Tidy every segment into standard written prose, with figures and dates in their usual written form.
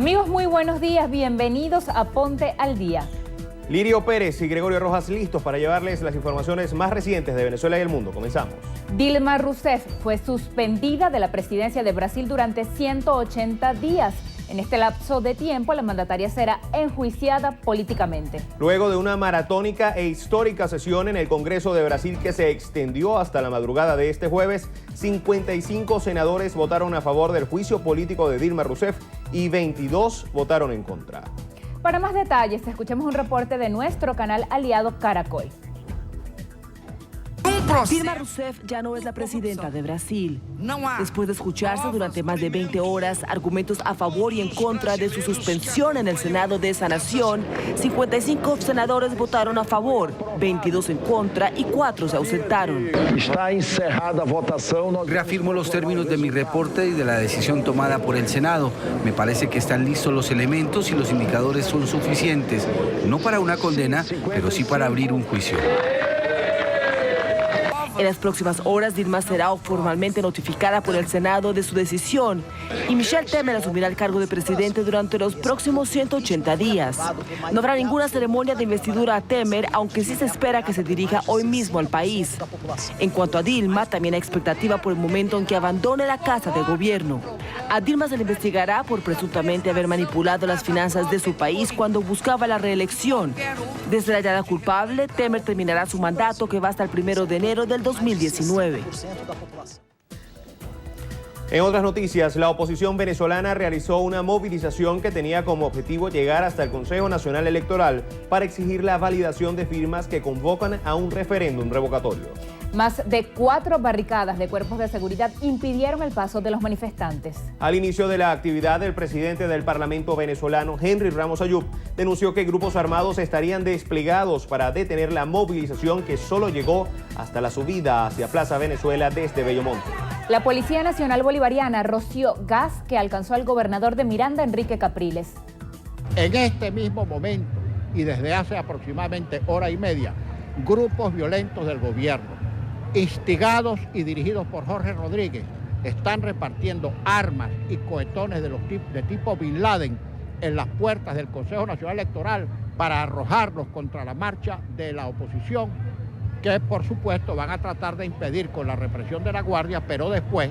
Amigos, muy buenos días, bienvenidos a Ponte al Día. Lirio Pérez y Gregorio Rojas listos para llevarles las informaciones más recientes de Venezuela y el mundo. Comenzamos. Dilma Rousseff fue suspendida de la presidencia de Brasil durante 180 días. En este lapso de tiempo, la mandataria será enjuiciada políticamente. Luego de una maratónica e histórica sesión en el Congreso de Brasil que se extendió hasta la madrugada de este jueves, 55 senadores votaron a favor del juicio político de Dilma Rousseff y 22 votaron en contra. Para más detalles, escuchemos un reporte de nuestro canal aliado Caracol. Dilma Rousseff ya no es la presidenta de Brasil. Después de escucharse durante más de 20 horas argumentos a favor y en contra de su suspensión en el Senado de esa nación, 55 senadores votaron a favor, 22 en contra y 4 se ausentaron. Está encerrada votación. Reafirmo los términos de mi reporte y de la decisión tomada por el Senado. Me parece que están listos los elementos y los indicadores son suficientes, no para una condena, pero sí para abrir un juicio. En las próximas horas, Dilma será formalmente notificada por el Senado de su decisión y Michel Temer asumirá el cargo de presidente durante los próximos 180 días. No habrá ninguna ceremonia de investidura a Temer, aunque sí se espera que se dirija hoy mismo al país. En cuanto a Dilma, también hay expectativa por el momento en que abandone la casa de gobierno. A Dilma se le investigará por presuntamente haber manipulado las finanzas de su país cuando buscaba la reelección. Desde la hallada culpable, Temer terminará su mandato que va hasta el 1 de enero del 2019. En otras noticias, la oposición venezolana realizó una movilización que tenía como objetivo llegar hasta el Consejo Nacional Electoral para exigir la validación de firmas que convocan a un referéndum revocatorio. Más de 4 barricadas de cuerpos de seguridad impidieron el paso de los manifestantes. Al inicio de la actividad, el presidente del Parlamento venezolano, Henry Ramos Ayub, denunció que grupos armados estarían desplegados para detener la movilización que solo llegó hasta la subida hacia Plaza Venezuela desde Bellomonte. La Policía Nacional Bolivariana roció gas que alcanzó al gobernador de Miranda, Enrique Capriles. En este mismo momento y desde hace aproximadamente hora y media, grupos violentos del gobierno, instigados y dirigidos por Jorge Rodríguez, están repartiendo armas y cohetones de tipo Bin Laden en las puertas del Consejo Nacional Electoral para arrojarlos contra la marcha de la oposición, que por supuesto van a tratar de impedir con la represión de la Guardia, pero después,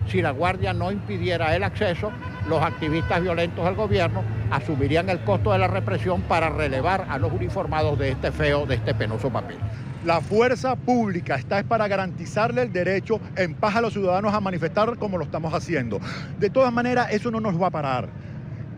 si la Guardia no impidiera el acceso, los activistas violentos del gobierno asumirían el costo de la represión para relevar a los uniformados de este penoso papel. La fuerza pública está para garantizarle el derecho en paz a los ciudadanos a manifestar como lo estamos haciendo. De todas maneras, eso no nos va a parar.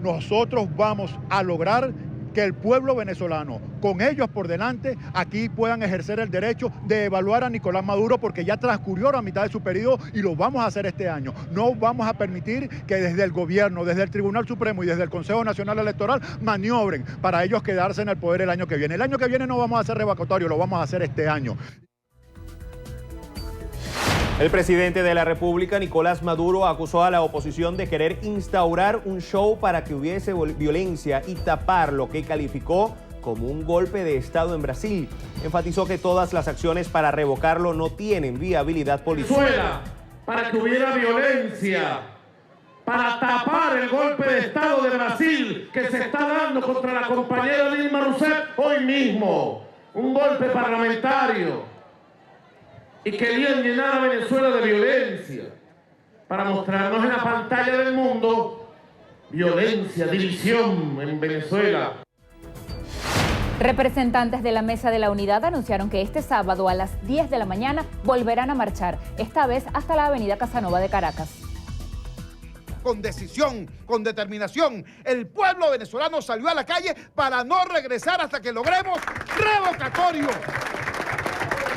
Nosotros vamos a lograr que el pueblo venezolano, con ellos por delante, aquí puedan ejercer el derecho de evaluar a Nicolás Maduro, porque ya transcurrió la mitad de su periodo y lo vamos a hacer este año. No vamos a permitir que desde el gobierno, desde el Tribunal Supremo y desde el Consejo Nacional Electoral maniobren para ellos quedarse en el poder el año que viene. El año que viene no vamos a hacer revocatorio, lo vamos a hacer este año. El presidente de la República, Nicolás Maduro, acusó a la oposición de querer instaurar un show para que hubiese violencia y tapar lo que calificó como un golpe de Estado en Brasil. Enfatizó que todas las acciones para revocarlo no tienen viabilidad política. Venezuela, para que hubiera violencia, para tapar el golpe de Estado de Brasil que se está dando contra la compañera Dilma Rousseff hoy mismo. Un golpe parlamentario. Y querían llenar a Venezuela de violencia para mostrarnos en la pantalla del mundo violencia, división en Venezuela. Representantes de la Mesa de la Unidad anunciaron que este sábado a las 10 de la mañana volverán a marchar, esta vez hasta la avenida Casanova de Caracas. Con decisión, con determinación, el pueblo venezolano salió a la calle para no regresar hasta que logremos revocatorio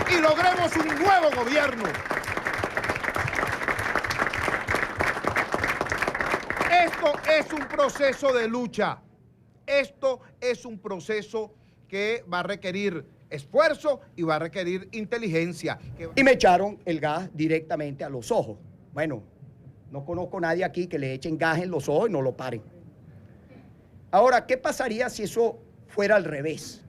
y logremos un nuevo gobierno. Esto es un proceso de lucha. Esto es un proceso que va a requerir esfuerzo y va a requerir inteligencia. Y me echaron el gas directamente a los ojos. Bueno, no conozco a nadie aquí que le echen gas en los ojos y no lo paren. Ahora, ¿qué pasaría si eso fuera al revés?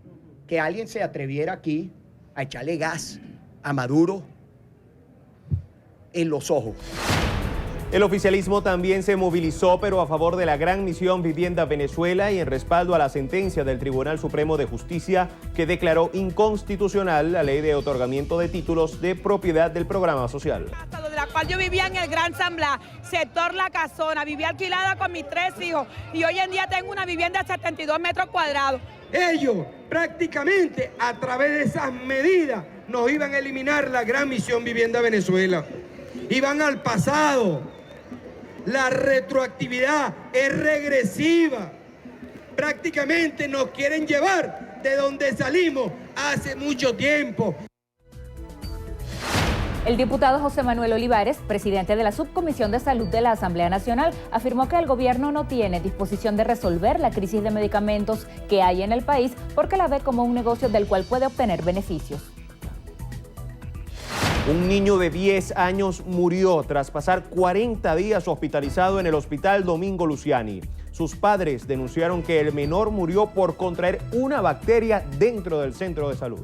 Que alguien se atreviera aquí a echarle gas a Maduro en los ojos. El oficialismo también se movilizó, pero a favor de la Gran Misión Vivienda Venezuela y en respaldo a la sentencia del Tribunal Supremo de Justicia que declaró inconstitucional la ley de otorgamiento de títulos de propiedad del programa social. De la cual yo vivía en el Gran San Blas, sector La Casona, vivía alquilada con mis 3 hijos y hoy en día tengo una vivienda de 72 metros cuadrados. Ellos prácticamente a través de esas medidas nos iban a eliminar la Gran Misión Vivienda Venezuela. Iban al pasado. La retroactividad es regresiva. Prácticamente nos quieren llevar de donde salimos hace mucho tiempo. El diputado José Manuel Olivares, presidente de la Subcomisión de Salud de la Asamblea Nacional, afirmó que el gobierno no tiene disposición de resolver la crisis de medicamentos que hay en el país porque la ve como un negocio del cual puede obtener beneficios. Un niño de 10 años murió tras pasar 40 días hospitalizado en el Hospital Domingo Luciani. Sus padres denunciaron que el menor murió por contraer una bacteria dentro del centro de salud.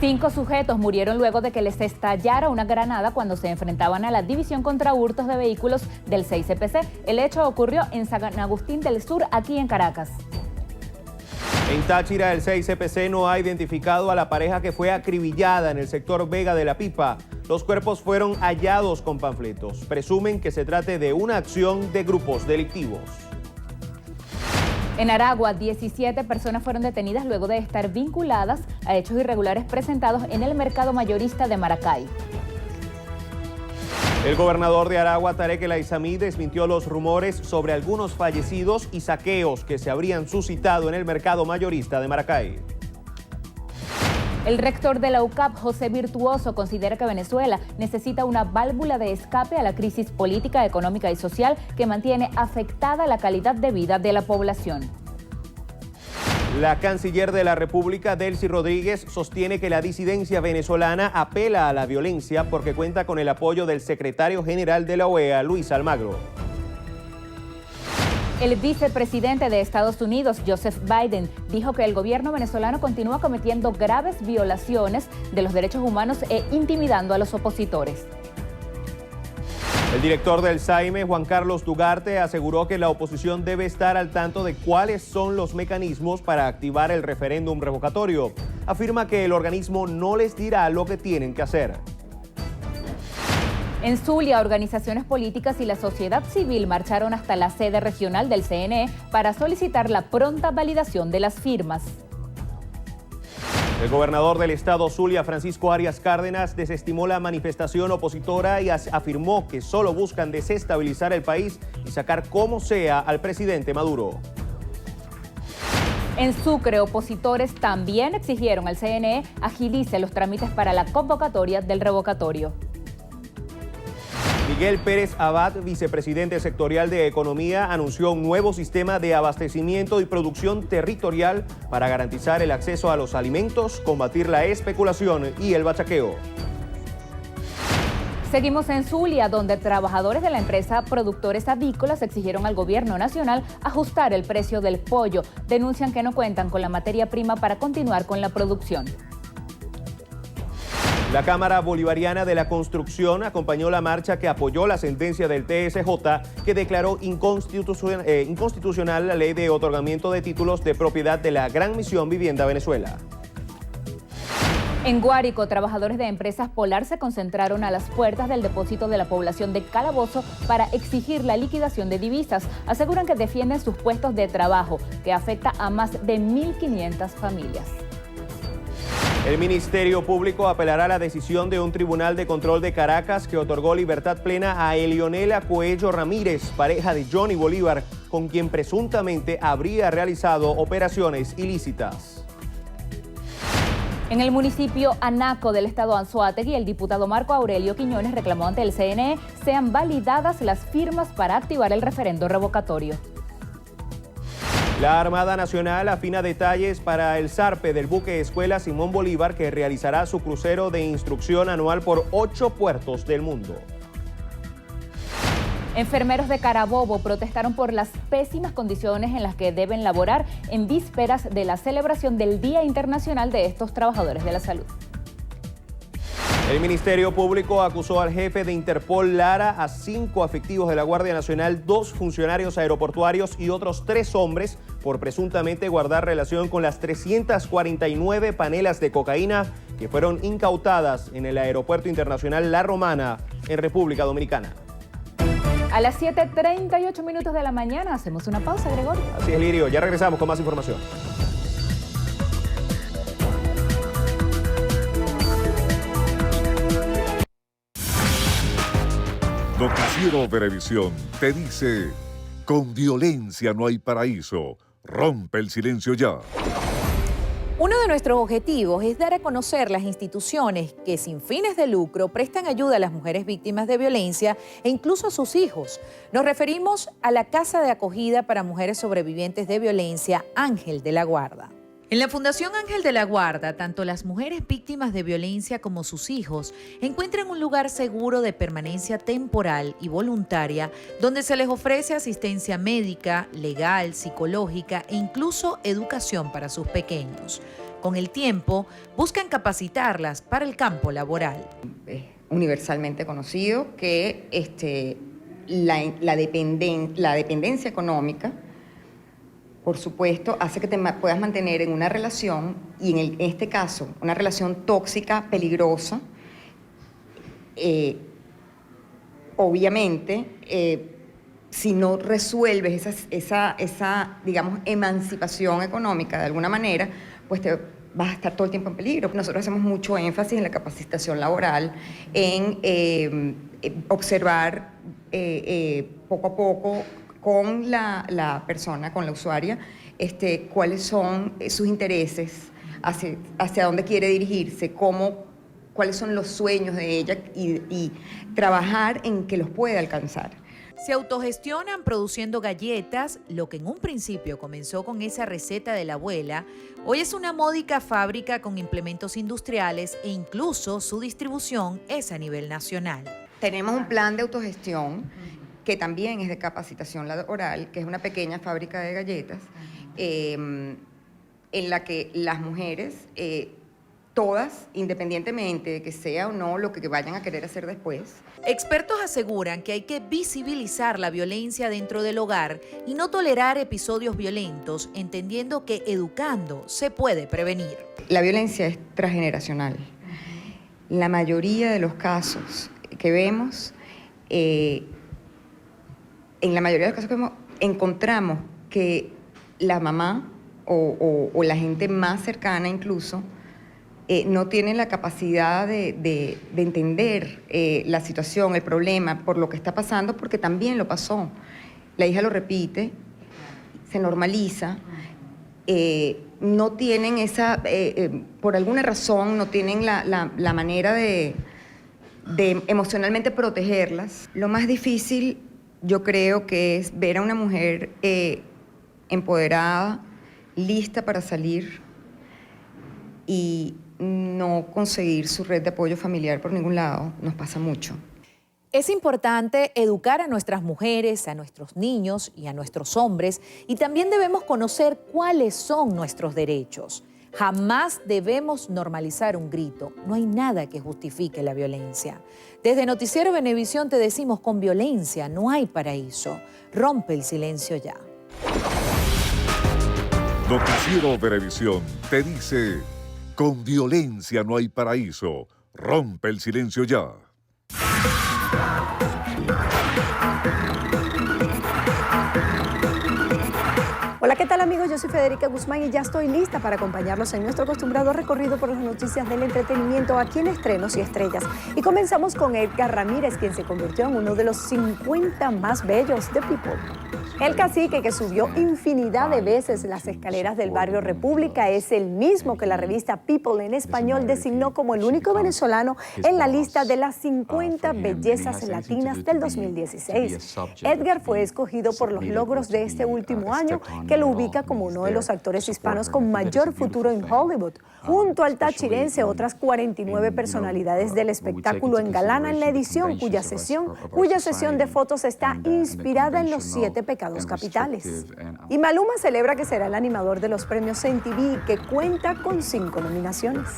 5 sujetos murieron luego de que les estallara una granada cuando se enfrentaban a la División contra Hurtos de Vehículos del 6CPC. El hecho ocurrió en San Agustín del Sur, aquí en Caracas. En Táchira, el 6CPC no ha identificado a la pareja que fue acribillada en el sector Vega de la Pipa. Los cuerpos fueron hallados con panfletos. Presumen que se trate de una acción de grupos delictivos. En Aragua, 17 personas fueron detenidas luego de estar vinculadas a hechos irregulares presentados en el mercado mayorista de Maracay. El gobernador de Aragua, Tarek El Aizami, desmintió los rumores sobre algunos fallecidos y saqueos que se habrían suscitado en el mercado mayorista de Maracay. El rector de la UCAP, José Virtuoso, considera que Venezuela necesita una válvula de escape a la crisis política, económica y social que mantiene afectada la calidad de vida de la población. La canciller de la República, Delcy Rodríguez, sostiene que la disidencia venezolana apela a la violencia porque cuenta con el apoyo del secretario general de la OEA, Luis Almagro. El vicepresidente de Estados Unidos, Joseph Biden, dijo que el gobierno venezolano continúa cometiendo graves violaciones de los derechos humanos e intimidando a los opositores. El director del SAIME, Juan Carlos Dugarte, aseguró que la oposición debe estar al tanto de cuáles son los mecanismos para activar el referéndum revocatorio. Afirma que el organismo no les dirá lo que tienen que hacer. En Zulia, organizaciones políticas y la sociedad civil marcharon hasta la sede regional del CNE para solicitar la pronta validación de las firmas. El gobernador del estado Zulia, Francisco Arias Cárdenas, desestimó la manifestación opositora y afirmó que solo buscan desestabilizar el país y sacar como sea al presidente Maduro. En Sucre, opositores también exigieron al CNE agilice los trámites para la convocatoria del revocatorio. Miguel Pérez Abad, vicepresidente sectorial de Economía, anunció un nuevo sistema de abastecimiento y producción territorial para garantizar el acceso a los alimentos, combatir la especulación y el bachaqueo. Seguimos en Zulia, donde trabajadores de la empresa Productores Avícolas exigieron al gobierno nacional ajustar el precio del pollo. Denuncian que no cuentan con la materia prima para continuar con la producción. La Cámara Bolivariana de la Construcción acompañó la marcha que apoyó la sentencia del TSJ que declaró inconstitucional la ley de otorgamiento de títulos de propiedad de la Gran Misión Vivienda Venezuela. En Guárico, trabajadores de empresas Polar se concentraron a las puertas del depósito de la población de Calabozo para exigir la liquidación de divisas. Aseguran que defienden sus puestos de trabajo, que afecta a más de 1.500 familias. El Ministerio Público apelará a la decisión de un tribunal de control de Caracas que otorgó libertad plena a Elionela Coello Ramírez, pareja de Johnny Bolívar, con quien presuntamente habría realizado operaciones ilícitas. En el municipio Anaco del estado Anzoátegui, el diputado Marco Aurelio Quiñones reclamó ante el CNE sean validadas las firmas para activar el referendo revocatorio. La Armada Nacional afina detalles para el zarpe del buque escuela Simón Bolívar que realizará su crucero de instrucción anual por 8 puertos del mundo. Enfermeros de Carabobo protestaron por las pésimas condiciones en las que deben laborar en vísperas de la celebración del Día Internacional de estos trabajadores de la salud. El Ministerio Público acusó al jefe de Interpol, Lara, a 5 efectivos de la Guardia Nacional, 2 funcionarios aeroportuarios y otros 3 hombres por presuntamente guardar relación con las 349 panelas de cocaína que fueron incautadas en el Aeropuerto Internacional La Romana, en República Dominicana. A las 7:38 minutos de la mañana hacemos una pausa, Gregorio. Así es, Lirio. Ya regresamos con más información. Noticiero Venevisión te dice: con violencia no hay paraíso. Rompe el silencio ya. Uno de nuestros objetivos es dar a conocer las instituciones que sin fines de lucro prestan ayuda a las mujeres víctimas de violencia e incluso a sus hijos. Nos referimos a la Casa de Acogida para Mujeres Sobrevivientes de Violencia, Ángel de la Guarda. En la Fundación Ángel de la Guarda, tanto las mujeres víctimas de violencia como sus hijos encuentran un lugar seguro de permanencia temporal y voluntaria donde se les ofrece asistencia médica, legal, psicológica e incluso educación para sus pequeños. Con el tiempo, buscan capacitarlas para el campo laboral. Es universalmente conocido que la dependencia económica, por supuesto, hace que te puedas mantener en una relación, y en este caso, una relación tóxica, peligrosa. Obviamente, si no resuelves esa, digamos, emancipación económica de alguna manera, pues te vas a estar todo el tiempo en peligro. Nosotros hacemos mucho énfasis en la capacitación laboral, en observar poco a poco con la persona, con la usuaria, cuáles son sus intereses, hacia dónde quiere dirigirse, cuáles son los sueños de ella y trabajar en que los pueda alcanzar. Se autogestionan produciendo galletas, lo que en un principio comenzó con esa receta de la abuela, hoy es una módica fábrica con implementos industriales e incluso su distribución es a nivel nacional. Tenemos un plan de autogestión que también es de capacitación laboral, que es una pequeña fábrica de galletas, en la que las mujeres, todas, independientemente de que sea o no lo que vayan a querer hacer después. Expertos aseguran que hay que visibilizar la violencia dentro del hogar y no tolerar episodios violentos, entendiendo que educando se puede prevenir. La violencia es transgeneracional. La mayoría de los casos que vemos, en la mayoría de los casos que vemos, encontramos que la mamá o la gente más cercana incluso no tiene la capacidad de entender la situación, el problema, por lo que está pasando, porque también lo pasó. La hija lo repite, se normaliza, no tienen por alguna razón, no tienen la manera de emocionalmente protegerlas. Lo más difícil, yo creo que es ver a una mujer empoderada, lista para salir y no conseguir su red de apoyo familiar por ningún lado. Nos pasa mucho. Es importante educar a nuestras mujeres, a nuestros niños y a nuestros hombres, y también debemos conocer cuáles son nuestros derechos. Jamás debemos normalizar un grito. No hay nada que justifique la violencia. Desde Noticiero Venevisión te decimos: con violencia no hay paraíso. Rompe el silencio ya. Noticiero Venevisión te dice: con violencia no hay paraíso. Rompe el silencio ya. Hola, ¿qué tal amigos? Yo soy Federica Guzmán y ya estoy lista para acompañarlos en nuestro acostumbrado recorrido por las noticias del entretenimiento aquí en Estrenos y Estrellas. Y comenzamos con Edgar Ramírez, quien se convirtió en uno de los 50 más bellos de People. El cacique, que subió infinidad de veces las escaleras del barrio República, es el mismo que la revista People en español designó como el único venezolano en la lista de las 50 bellezas latinas del 2016. Edgar fue escogido por los logros de este último año, que lo ubica como uno de los actores hispanos con mayor futuro en Hollywood. Junto al tachirense, otras 49 personalidades del espectáculo engalanan la edición, cuya sesión de fotos está inspirada en los 7 pecados pecados capitales. Y Maluma celebra que será el animador de los premios MTV, que cuenta con 5 nominaciones.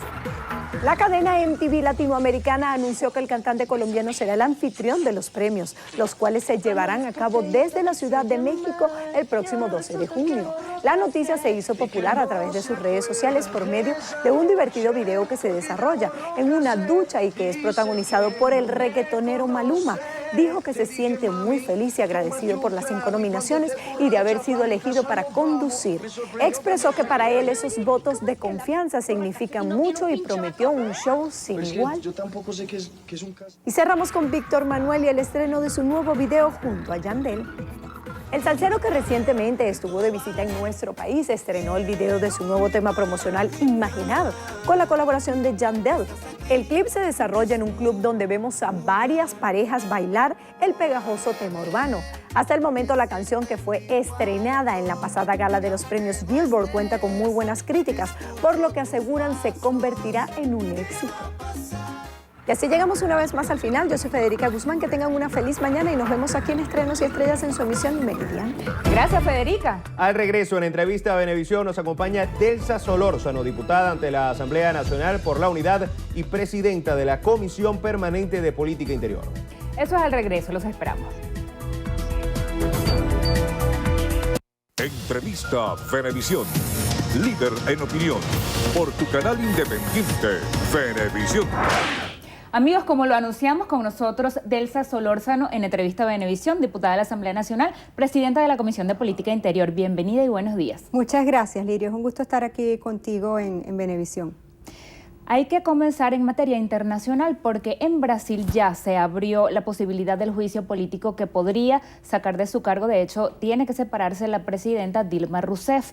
La cadena MTV Latinoamericana anunció que el cantante colombiano será el anfitrión de los premios, los cuales se llevarán a cabo desde la Ciudad de México el próximo 12 de junio. La noticia se hizo popular a través de sus redes sociales por medio de un divertido video que se desarrolla en una ducha y que es protagonizado por el reggaetonero Maluma. Dijo que se siente muy feliz y agradecido por las 5 nominaciones y de haber sido elegido para conducir. Expresó que para él esos votos de confianza significan mucho y prometió un show sin igual. Yo tampoco sé qué es un caso. Y cerramos con Víctor Manuel y el estreno de su nuevo video junto a Yandel. El salsero, que recientemente estuvo de visita en nuestro país, estrenó el video de su nuevo tema promocional Imaginar, con la colaboración de Yandel. El clip se desarrolla en un club donde vemos a varias parejas bailar el pegajoso tema urbano. Hasta el momento, la canción, que fue estrenada en la pasada gala de los premios Billboard, cuenta con muy buenas críticas, por lo que aseguran se convertirá en un éxito. Y así llegamos una vez más al final. Yo soy Federica Guzmán. Que tengan una feliz mañana y nos vemos aquí en Estrenos y Estrellas en su emisión Meridiano. Gracias, Federica. Al regreso, en entrevista a Venevisión, nos acompaña Delsa Solórzano, diputada ante la Asamblea Nacional por la Unidad y presidenta de la Comisión Permanente de Política Interior. Eso es al regreso, los esperamos. Entrevista Venevisión, líder en opinión, por tu canal independiente, Venevisión. Amigos, como lo anunciamos, con nosotros Delsa Solórzano en entrevista a Venevisión, diputada de la Asamblea Nacional, presidenta de la Comisión de Política Interior. Bienvenida y buenos días. Muchas gracias, Lirio. Es un gusto estar aquí contigo en Venevisión. Hay que comenzar en materia internacional porque en Brasil ya se abrió la posibilidad del juicio político que podría sacar de su cargo. De hecho, tiene que separarse la presidenta Dilma Rousseff.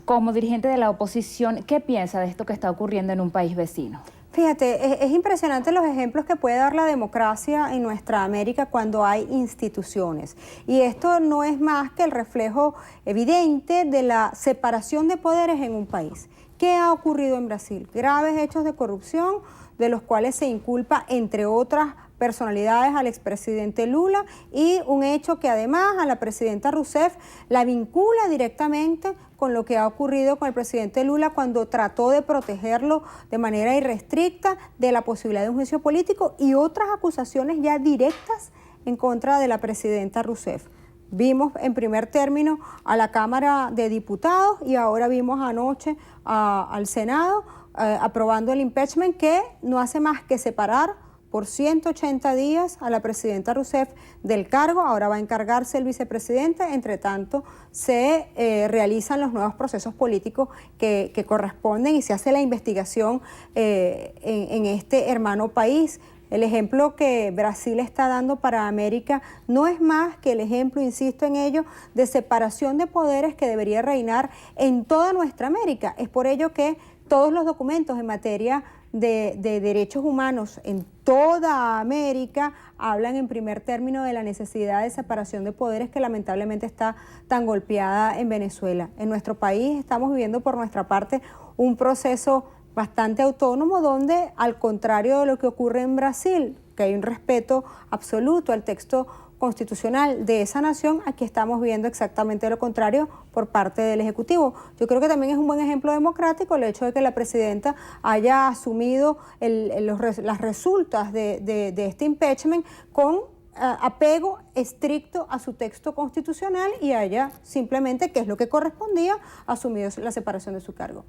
Como dirigente de la oposición, ¿qué piensa de esto que está ocurriendo en un país vecino? Fíjate, es impresionante los ejemplos que puede dar la democracia en nuestra América cuando hay instituciones. Y esto no es más que el reflejo evidente de la separación de poderes en un país. ¿Qué ha ocurrido en Brasil? Graves hechos de corrupción, de los cuales se inculpa, entre otras personalidades, al expresidente Lula, y un hecho que además a la presidenta Rousseff la vincula directamente con lo que ha ocurrido con el presidente Lula cuando trató de protegerlo de manera irrestricta de la posibilidad de un juicio político y otras acusaciones ya directas en contra de la presidenta Rousseff. Vimos en primer término a la Cámara de Diputados y ahora vimos anoche al Senado aprobando el impeachment, que no hace más que separar por 180 días a la presidenta Rousseff del cargo. Ahora va a encargarse el vicepresidente. Entre tanto, se realizan los nuevos procesos políticos que corresponden y se hace la investigación en este hermano país. El ejemplo que Brasil está dando para América no es más que el ejemplo, insisto en ello, de separación de poderes que debería reinar en toda nuestra América. Es por ello que todos los documentos en materia de derechos humanos en toda América hablan en primer término de la necesidad de separación de poderes que lamentablemente está tan golpeada en Venezuela. En nuestro país estamos viviendo por nuestra parte un proceso bastante autónomo donde, al contrario de lo que ocurre en Brasil, que hay un respeto absoluto al texto constitucional de esa nación, aquí estamos viendo exactamente lo contrario por parte del Ejecutivo. Yo creo que también es un buen ejemplo democrático el hecho de que la presidenta haya asumido las resultas de este impeachment con apego estricto a su texto constitucional y haya simplemente, que es lo que correspondía, asumido la separación de su cargo.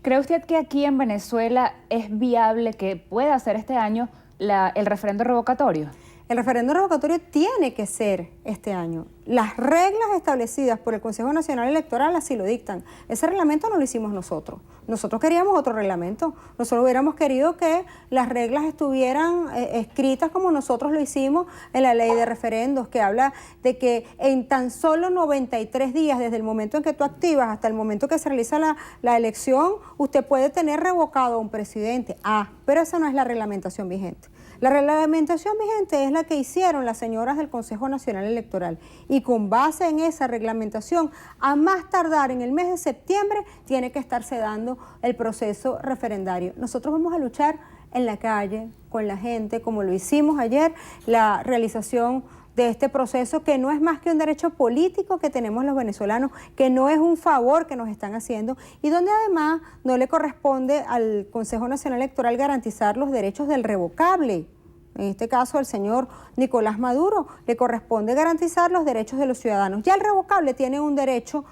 ¿Cree usted que aquí en Venezuela es viable que pueda hacer este año el referendo revocatorio? El referendo revocatorio tiene que ser este año. Las reglas establecidas por el Consejo Nacional Electoral así lo dictan. Ese reglamento no lo hicimos nosotros. Nosotros queríamos otro reglamento. Nosotros hubiéramos querido que las reglas estuvieran escritas como nosotros lo hicimos en la ley de referendos, que habla de que en tan solo 93 días, desde el momento en que tú activas hasta el momento que se realiza la elección, usted puede tener revocado a un presidente. Pero esa no es la reglamentación vigente. La reglamentación vigente es la que hicieron las señoras del Consejo Nacional Electoral y con base en esa reglamentación, a más tardar en el mes de septiembre, tiene que estarse dando el proceso referendario. Nosotros vamos a luchar en la calle, con la gente, como lo hicimos ayer, la realización de este proceso, que no es más que un derecho político que tenemos los venezolanos, que no es un favor que nos están haciendo, y donde además no le corresponde al Consejo Nacional Electoral garantizar los derechos del revocable. En este caso, al señor Nicolás Maduro le corresponde garantizar los derechos de los ciudadanos. Ya el revocable tiene un derecho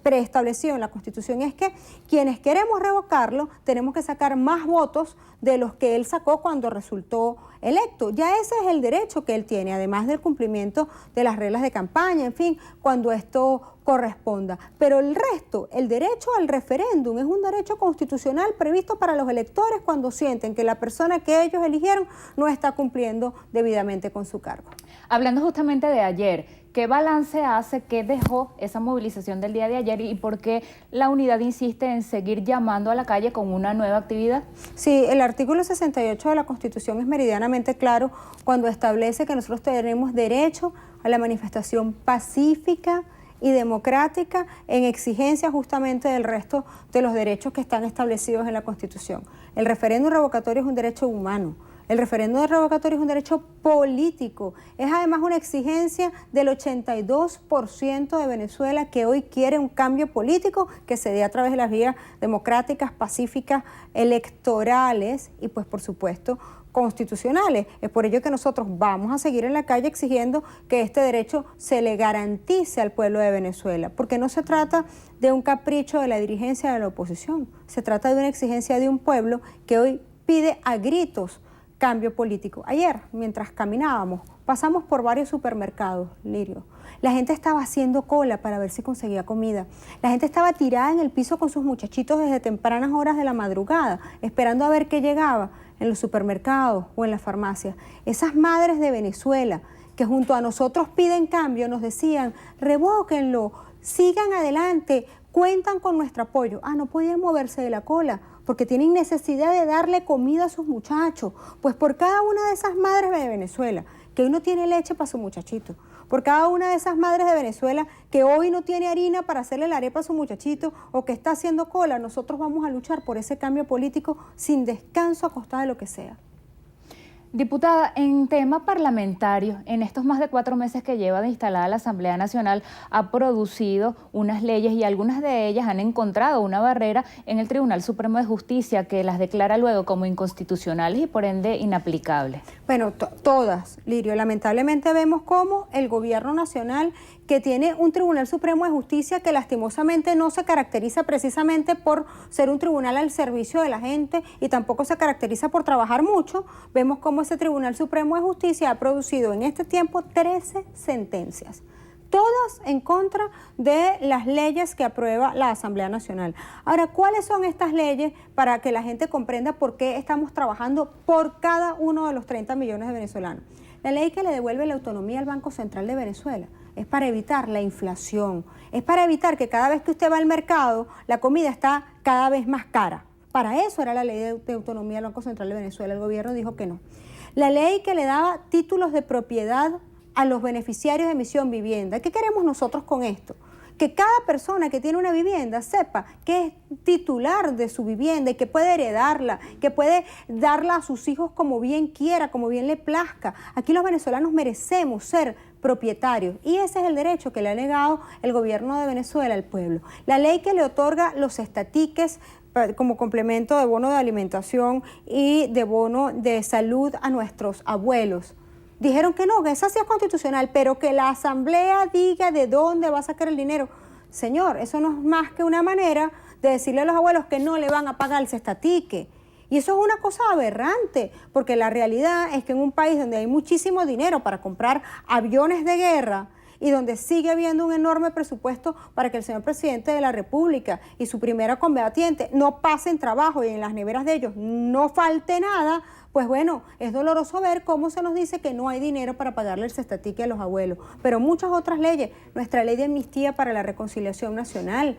preestablecido en la Constitución, es que quienes queremos revocarlo tenemos que sacar más votos de los que él sacó cuando resultó electo. Ya ese es el derecho que él tiene, además del cumplimiento de las reglas de campaña, en fin, cuando esto corresponda. Pero el resto, el derecho al referéndum, es un derecho constitucional previsto para los electores cuando sienten que la persona que ellos eligieron no está cumpliendo debidamente con su cargo. Hablando justamente de ayer, ¿qué balance hace, qué dejó esa movilización del día de ayer y por qué la unidad insiste en seguir llamando a la calle con una nueva actividad? Sí, el artículo 68 de la Constitución es meridianamente claro cuando establece que nosotros tenemos derecho a la manifestación pacífica y democrática en exigencia justamente del resto de los derechos que están establecidos en la Constitución. El referéndum revocatorio es un derecho humano. El referéndum revocatorio es un derecho político. Es además una exigencia del 82% de Venezuela que hoy quiere un cambio político que se dé a través de las vías democráticas, pacíficas, electorales y pues por supuesto constitucionales. Es por ello que nosotros vamos a seguir en la calle exigiendo que este derecho se le garantice al pueblo de Venezuela, porque no se trata de un capricho de la dirigencia de la oposición, se trata de una exigencia de un pueblo que hoy pide a gritos cambio político. Ayer, mientras caminábamos, pasamos por varios supermercados, Lirio. La gente estaba haciendo cola para ver si conseguía comida. La gente estaba tirada en el piso con sus muchachitos desde tempranas horas de la madrugada, esperando a ver qué llegaba en los supermercados o en las farmacias. Esas madres de Venezuela que junto a nosotros piden cambio, nos decían, revóquenlo, sigan adelante, cuentan con nuestro apoyo. No podían moverse de la cola porque tienen necesidad de darle comida a sus muchachos. Pues por cada una de esas madres de Venezuela que hoy no tiene leche para su muchachito, por cada una de esas madres de Venezuela que hoy no tiene harina para hacerle la arepa a su muchachito o que está haciendo cola, nosotros vamos a luchar por ese cambio político sin descanso a costa de lo que sea. Diputada, en tema parlamentario, en estos más de 4 meses que lleva de instalada la Asamblea Nacional, ha producido unas leyes y algunas de ellas han encontrado una barrera en el Tribunal Supremo de Justicia que las declara luego como inconstitucionales y por ende inaplicables. Bueno, todas, Lirio. Lamentablemente vemos cómo el gobierno nacional, que tiene un Tribunal Supremo de Justicia que lastimosamente no se caracteriza precisamente por ser un tribunal al servicio de la gente y tampoco se caracteriza por trabajar mucho, vemos cómo ese Tribunal Supremo de Justicia ha producido en este tiempo 13 sentencias, todas en contra de las leyes que aprueba la Asamblea Nacional. Ahora, ¿cuáles son estas leyes para que la gente comprenda por qué estamos trabajando por cada uno de los 30 millones de venezolanos? La ley que le devuelve la autonomía al Banco Central de Venezuela es para evitar la inflación, es para evitar que cada vez que usted va al mercado, la comida está cada vez más cara. Para eso era la ley de autonomía del Banco Central de Venezuela. El gobierno dijo que no. La ley que le daba títulos de propiedad a los beneficiarios de Misión Vivienda. ¿Qué queremos nosotros con esto? Que cada persona que tiene una vivienda sepa que es titular de su vivienda y que puede heredarla, que puede darla a sus hijos como bien quiera, como bien le plazca. Aquí los venezolanos merecemos ser propietarios y ese es el derecho que le ha negado el gobierno de Venezuela al pueblo. La ley que le otorga los estatiques como complemento de bono de alimentación y de bono de salud a nuestros abuelos. Dijeron que no, que esa sí es constitucional, pero que la Asamblea diga de dónde va a sacar el dinero. Señor, eso no es más que una manera de decirle a los abuelos que no le van a pagar el cestatique. Y eso es una cosa aberrante, porque la realidad es que en un país donde hay muchísimo dinero para comprar aviones de guerra y donde sigue habiendo un enorme presupuesto para que el señor presidente de la República y su primera combatiente no pasen trabajo y en las neveras de ellos no falte nada, pues bueno, es doloroso ver cómo se nos dice que no hay dinero para pagarle el cestatique a los abuelos. Pero muchas otras leyes, nuestra ley de amnistía para la reconciliación nacional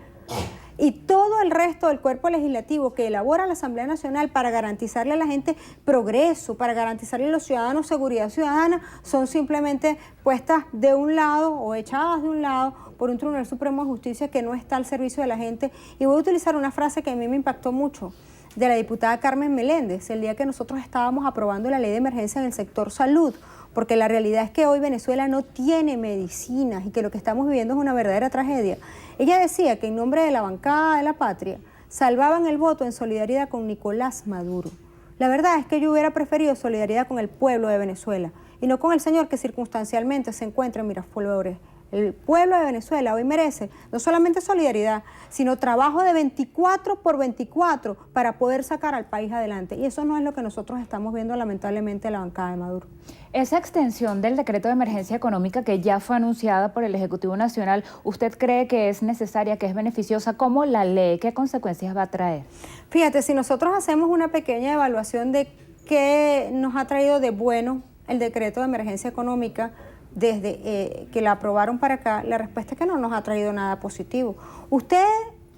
y todo el resto del cuerpo legislativo que elabora la Asamblea Nacional para garantizarle a la gente progreso, para garantizarle a los ciudadanos seguridad ciudadana, son simplemente puestas de un lado o echadas de un lado por un Tribunal Supremo de Justicia que no está al servicio de la gente. Y voy a utilizar una frase que a mí me impactó mucho. de la diputada Carmen Meléndez, el día que nosotros estábamos aprobando la ley de emergencia en el sector salud, porque la realidad es que hoy Venezuela no tiene medicinas y que lo que estamos viviendo es una verdadera tragedia. Ella decía que en nombre de la bancada de la patria salvaban el voto en solidaridad con Nicolás Maduro. La verdad es que yo hubiera preferido solidaridad con el pueblo de Venezuela y no con el señor que circunstancialmente se encuentra en Miraflores. El pueblo de Venezuela hoy merece no solamente solidaridad, sino trabajo de 24/24 para poder sacar al país adelante. Y eso no es lo que nosotros estamos viendo lamentablemente en la bancada de Maduro. Esa extensión del decreto de emergencia económica que ya fue anunciada por el Ejecutivo Nacional, ¿usted cree que es necesaria, que es beneficiosa? ¿Cómo la lee? ¿Qué consecuencias va a traer? Fíjate, si nosotros hacemos una pequeña evaluación de qué nos ha traído de bueno el decreto de emergencia económica, desde que la aprobaron para acá, la respuesta es que no nos ha traído nada positivo. Usted,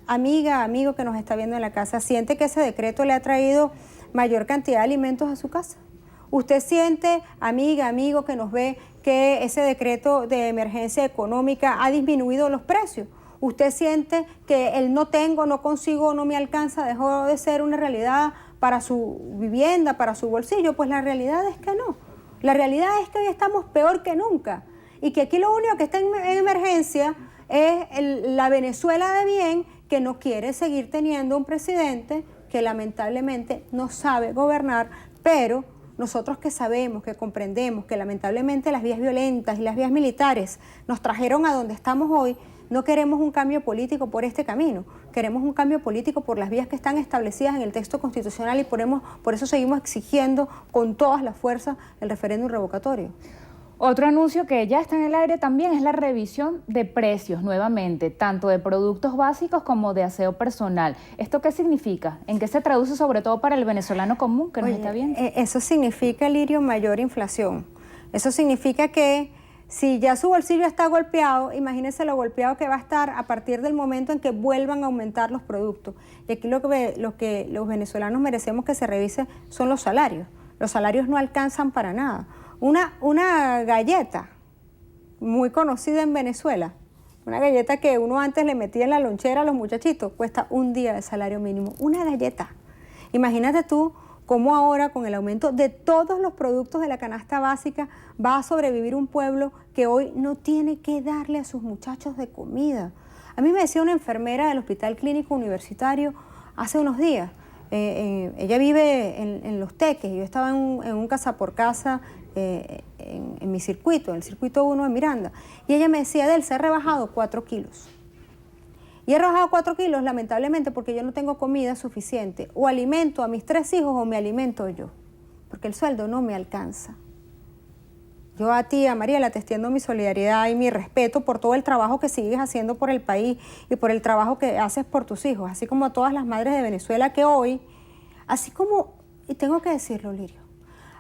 amiga, amigo que nos está viendo en la casa, ¿siente que ese decreto le ha traído mayor cantidad de alimentos a su casa? ¿Usted siente, amiga, amigo que nos ve, que ese decreto de emergencia económica ha disminuido los precios? ¿Usted siente que el no tengo, no consigo, no me alcanza dejó de ser una realidad para su vivienda, para su bolsillo? Pues la realidad es que no. La realidad es que hoy estamos peor que nunca y que aquí lo único que está en emergencia es la Venezuela de bien, que no quiere seguir teniendo un presidente que lamentablemente no sabe gobernar, pero nosotros que sabemos, que comprendemos que lamentablemente las vías violentas y las vías militares nos trajeron a donde estamos hoy, no queremos un cambio político por este camino, queremos un cambio político por las vías que están establecidas en el texto constitucional y por eso seguimos exigiendo con todas las fuerzas el referéndum revocatorio. Otro anuncio que ya está en el aire también es la revisión de precios nuevamente, tanto de productos básicos como de aseo personal. ¿Esto qué significa? ¿En qué se traduce sobre todo para el venezolano común que nos está viendo? Eso significa, Lirio, mayor inflación. Eso significa que si ya su bolsillo está golpeado, imagínense lo golpeado que va a estar a partir del momento en que vuelvan a aumentar los productos. Y aquí lo que los venezolanos merecemos que se revise son los salarios. Los salarios no alcanzan para nada. Una galleta muy conocida en Venezuela, una galleta que uno antes le metía en la lonchera a los muchachitos, cuesta un día de salario mínimo. Una galleta. Imagínate tú cómo ahora, con el aumento de todos los productos de la canasta básica, va a sobrevivir un pueblo que hoy no tiene que darle a sus muchachos de comida. A mí me decía una enfermera del Hospital Clínico Universitario hace unos días, ella vive en Los Teques, yo estaba en un casa por casa en mi circuito, en el circuito 1 de Miranda, y ella me decía, Delsa, he rebajado 4 kilos. Y he rebajado 4 kilos, lamentablemente, porque yo no tengo comida suficiente. O alimento a mis 3 hijos o me alimento yo, porque el sueldo no me alcanza. Yo a ti, a Mariela, te extiendo mi solidaridad y mi respeto por todo el trabajo que sigues haciendo por el país y por el trabajo que haces por tus hijos, así como a todas las madres de Venezuela que hoy, así como, y tengo que decirlo, Lirio,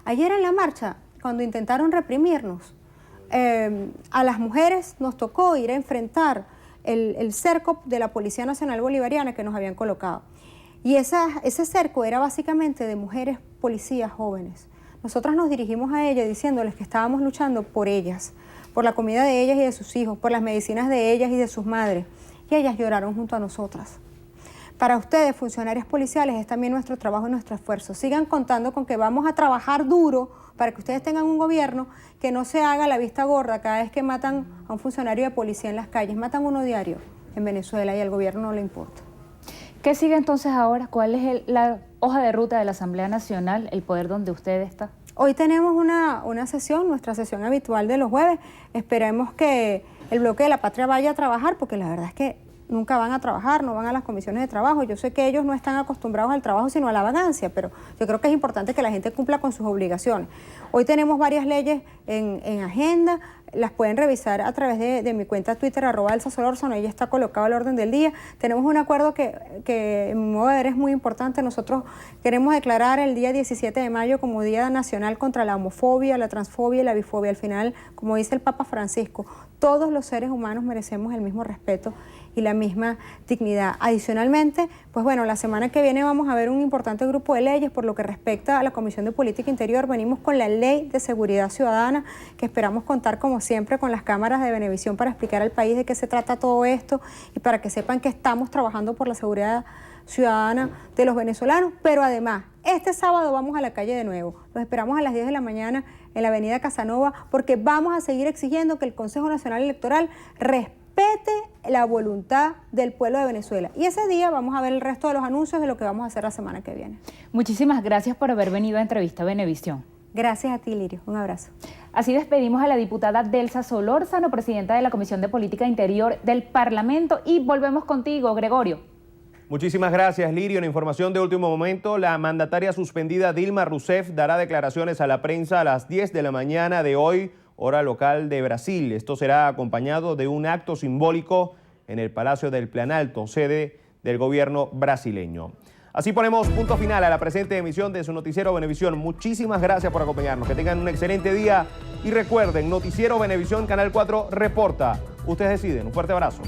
ayer en la marcha, cuando intentaron reprimirnos, a las mujeres nos tocó ir a enfrentar el cerco de la Policía Nacional Bolivariana que nos habían colocado. Y ese cerco era básicamente de mujeres policías jóvenes. Nosotras nos dirigimos a ellas diciéndoles que estábamos luchando por ellas, por la comida de ellas y de sus hijos, por las medicinas de ellas y de sus madres. Y ellas lloraron junto a nosotras. Para ustedes, funcionarios policiales, es también nuestro trabajo y nuestro esfuerzo. Sigan contando con que vamos a trabajar duro para que ustedes tengan un gobierno que no se haga la vista gorda cada vez que matan a un funcionario de policía en las calles. Matan uno diario en Venezuela y al gobierno no le importa. ¿Qué sigue entonces ahora? ¿Cuál es la hoja de ruta de la Asamblea Nacional, el poder donde usted está? Hoy tenemos una sesión, nuestra sesión habitual de los jueves. Esperemos que el bloque de la patria vaya a trabajar, porque la verdad es que nunca van a trabajar, no van a las comisiones de trabajo. Yo sé que ellos no están acostumbrados al trabajo, sino a la vagancia, pero yo creo que es importante que la gente cumpla con sus obligaciones. Hoy tenemos varias leyes en agenda, las pueden revisar a través de mi cuenta Twitter, @ElsaSolórzano, ahí está colocado el orden del día. Tenemos un acuerdo que en mi modo de ver es muy importante. Nosotros queremos declarar el día 17 de mayo como Día Nacional contra la homofobia, la transfobia y la bifobia. Al final, como dice el Papa Francisco, todos los seres humanos merecemos el mismo respeto y la misma dignidad. Adicionalmente, pues bueno, la semana que viene vamos a ver un importante grupo de leyes por lo que respecta a la Comisión de Política Interior. Venimos con la Ley de Seguridad Ciudadana, que esperamos contar como siempre con las cámaras de Venevisión para explicar al país de qué se trata todo esto y para que sepan que estamos trabajando por la seguridad ciudadana de los venezolanos, pero además, este sábado vamos a la calle de nuevo. Los esperamos a las 10 de la mañana en la avenida Casanova porque vamos a seguir exigiendo que el Consejo Nacional Electoral respete la voluntad del pueblo de Venezuela. Y ese día vamos a ver el resto de los anuncios de lo que vamos a hacer la semana que viene. Muchísimas gracias por haber venido a Entrevista Venevisión. Gracias a ti, Lirio. Un abrazo. Así despedimos a la diputada Delsa Solórzano, presidenta de la Comisión de Política Interior del Parlamento, y volvemos contigo, Gregorio. Muchísimas gracias, Lirio. En información de último momento, la mandataria suspendida Dilma Rousseff dará declaraciones a la prensa a las 10 de la mañana de hoy, hora local de Brasil. Esto será acompañado de un acto simbólico en el Palacio del Planalto, sede del gobierno brasileño. Así ponemos punto final a la presente emisión de su noticiero Venevisión. Muchísimas gracias por acompañarnos. Que tengan un excelente día y recuerden, Noticiero Venevisión, Canal 4 reporta. Ustedes deciden. Un fuerte abrazo.